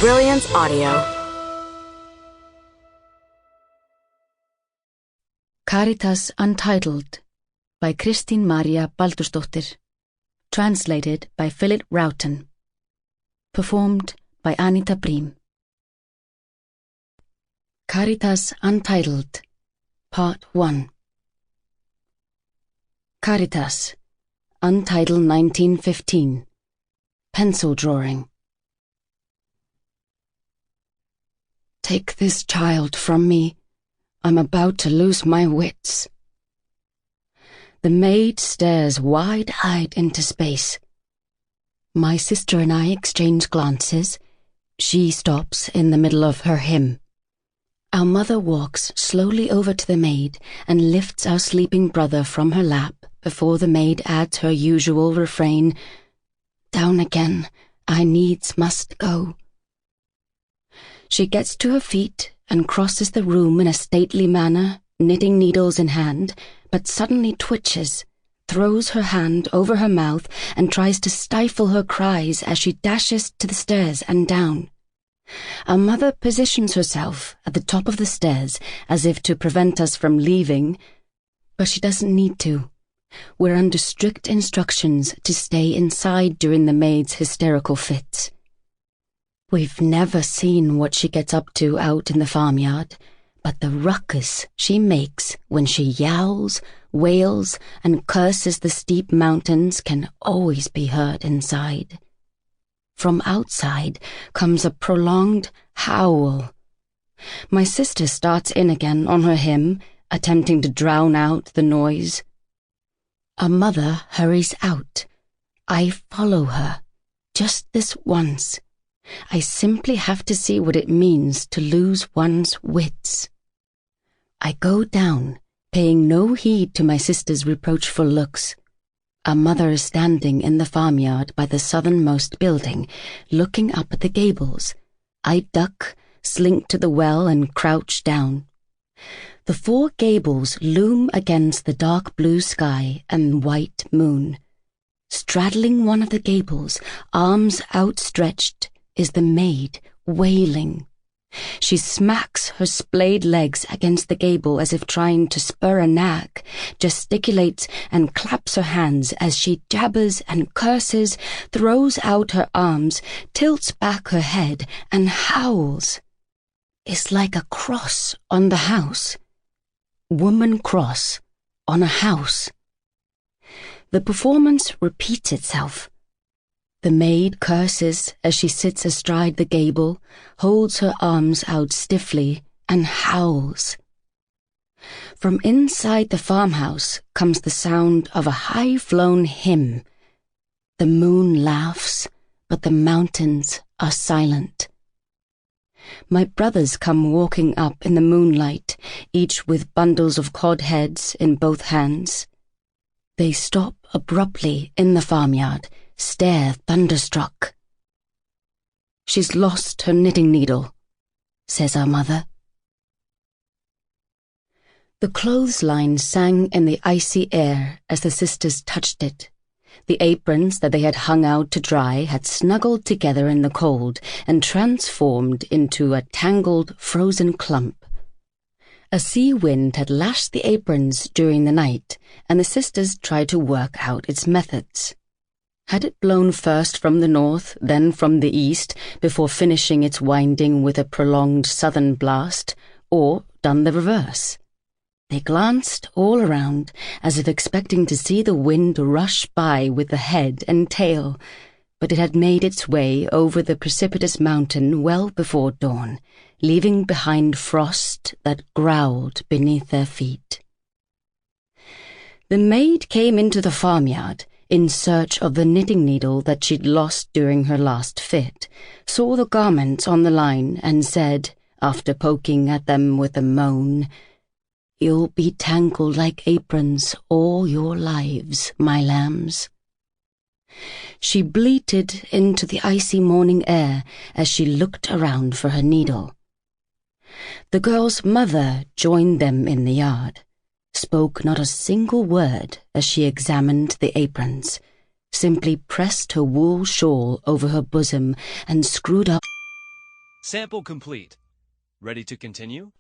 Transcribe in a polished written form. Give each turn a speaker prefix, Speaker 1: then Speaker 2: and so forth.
Speaker 1: Brilliance Audio.
Speaker 2: Karitas Untitled by Kristín Marja Baldursdóttir. Translated by Philip Roughton. Performed by Anita Briem. Karitas Untitled, Part 1. Karitas, Untitled 1915. Pencil drawing. Take this child from me. I'm about to lose my wits. The maid stares wide-eyed into space. My sister and I exchange glances. She stops in the middle of her hymn. Our mother walks slowly over to the maid and lifts our sleeping brother from her lap before the maid adds her usual refrain, "Down again, I needs must go." She gets to her feet and crosses the room in a stately manner, knitting needles in hand, but suddenly twitches, throws her hand over her mouth and tries to stifle her cries as she dashes to the stairs and down. Our mother positions herself at the top of the stairs as if to prevent us from leaving, but she doesn't need to. We're under strict instructions to stay inside during the maid's hysterical fits. We've never seen what she gets up to out in the farmyard, but the ruckus she makes when she yowls, wails, and curses the steep mountains can always be heard inside. From outside comes a prolonged howl. My sister starts in again on her hymn, attempting to drown out the noise. Our mother hurries out. I follow her, just this once. I simply have to see what it means to lose one's wits. I go down, paying no heed to my sister's reproachful looks. Our mother is standing in the farmyard by the southernmost building, looking up at the gables. I duck, slink to the well, and crouch down. The four gables loom against the dark blue sky and white moon. Straddling one of the gables, arms outstretched, is the maid, wailing. She smacks her splayed legs against the gable as if trying to spur a nag, gesticulates and claps her hands as she jabbers and curses, throws out her arms, tilts back her head, and howls. It's like a cross on the house. Woman cross on a house. The performance repeats itself. The maid curses as she sits astride the gable, holds her arms out stiffly, and howls. From inside the farmhouse comes the sound of a high-flown hymn. The moon laughs, but the mountains are silent. My brothers come walking up in the moonlight, each with bundles of cod heads in both hands. They stop abruptly in the farmyard, stare thunderstruck. "She's lost her knitting needle," says our mother. The clothesline sang in the icy air as the sisters touched it. The aprons that they had hung out to dry had snuggled together in the cold and transformed into a tangled, frozen clump. A sea wind had lashed the aprons during the night, and the sisters tried to work out its methods. Had it blown first from the north, then from the east, before finishing its winding with a prolonged southern blast, or done the reverse? They glanced all around, as if expecting to see the wind rush by with the head and tail, but it had made its way over the precipitous mountain well before dawn, leaving behind frost that growled beneath their feet. The maid came into the farmyard, in search of the knitting needle that she'd lost during her last fit, saw the garments on the line, and said, after poking at them with a moan, "You'll be tangled like aprons all your lives, my lambs." She bleated into the icy morning air as she looked around for her needle. The girl's mother joined them in the yard, spoke not a single word as she examined the aprons, simply pressed her wool shawl over her bosom and screwed up
Speaker 1: Sample complete. Ready to continue?